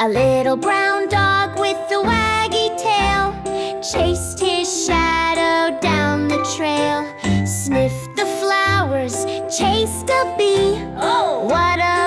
A little brown dog with a waggy tail chased his shadow down the trail. Sniffed the flowers, chased a bee. Oh! What a